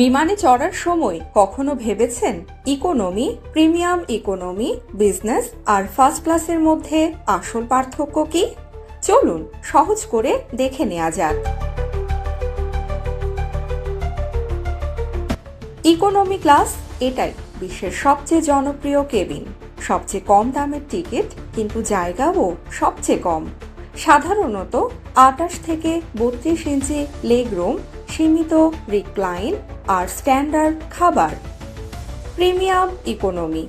বিমানে চড়ার সময় কখনো ভেবেছেন ইকোনমি, প্রিমিয়াম ইকোনমি, বিজনেস আর ফার্স্ট ক্লাসের মধ্যে আসল পার্থক্য কি? চলুন সহজ করে দেখে নেওয়া যাক। ইকোনমি ক্লাস এটাই বিশ্বের সবচেয়ে জনপ্রিয় কেবিন। সবচেয়ে কম দামের টিকিট, কিন্তু জায়গাও সবচেয়ে কম। সাধারণত 28 থেকে 32 ইঞ্চি লেগ রুম, সীমিত রিক্লাইন আর স্ট্যান্ডার্ড খাবার। প্রিমিয়াম ইকোনমি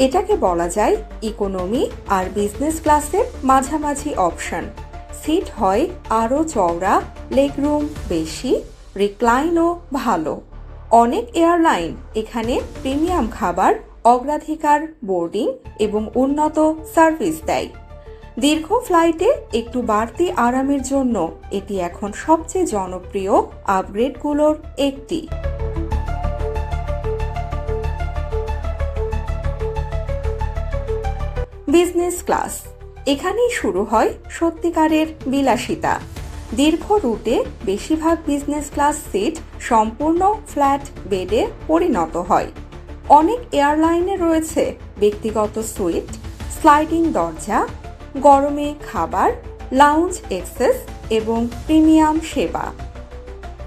এটাকে বলা যায় ইকোনমি আর বিজনেস ক্লাসের মাঝামাঝি অপশন। সিট হয় আরও চওড়া, লেগ রুম বেশি, রিক্লাইনও ভালো। অনেক এয়ারলাইন এখানে প্রিমিয়াম খাবার, অগ্রাধিকার বোর্ডিং এবং উন্নত সার্ভিস দেয়। দীর্ঘ ফ্লাইটে একটু বাড়তি আরামের জন্য এটি এখন সবচেয়ে জনপ্রিয় আপগ্রেডগুলোর একটি। বিজনেস ক্লাস এখানেই শুরু হয় সত্যিকারের বিলাসিতা। দীর্ঘ রুটে বেশিরভাগ বিজনেস ক্লাস সিট সম্পূর্ণ ফ্ল্যাট বেডে পরিণত হয়। অনেক এয়ারলাইনে রয়েছে ব্যক্তিগত সুইট, স্লাইডিং দরজা, গরমে খাবার, লাউঞ্জ অ্যাক্সেস এবং প্রিমিয়াম সেবা।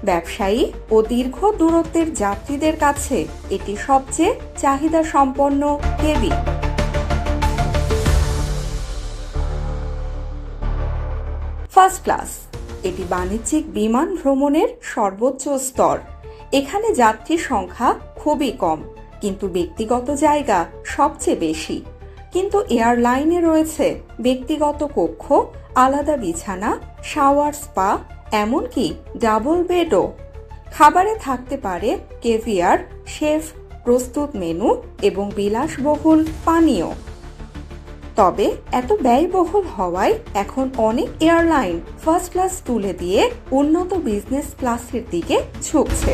ব্যবসায়ী ও দীর্ঘ দূরত্বের যাত্রীদের কাছে এটি সবচেয়ে চাহিদা সম্পন্ন কেবিন। ফার্স্ট ক্লাস এটি বাণিজ্যিক বিমান ভ্রমণের সর্বোচ্চ স্তর। এখানে যাত্রীর সংখ্যা খুবই কম, কিন্তু ব্যক্তিগত জায়গা সবচেয়ে বেশি। কিন্তু এয়ারলাইনে রয়েছে ব্যক্তিগত কক্ষ, আলাদা বিছানা, শাওয়ার, স্পা, এমনকি ডাবল বেডও। খাবারে থাকতে পারে কেভিয়ার, শেফ প্রস্তুত মেনু এবং বিলাসবহুল পানীয়। তবে এত ব্যয়বহুল হওয়ায় এখন অনেক এয়ারলাইন ফার্স্ট ক্লাস তুলে দিয়ে উন্নত বিজনেস ক্লাসের দিকে ঝুঁকছে।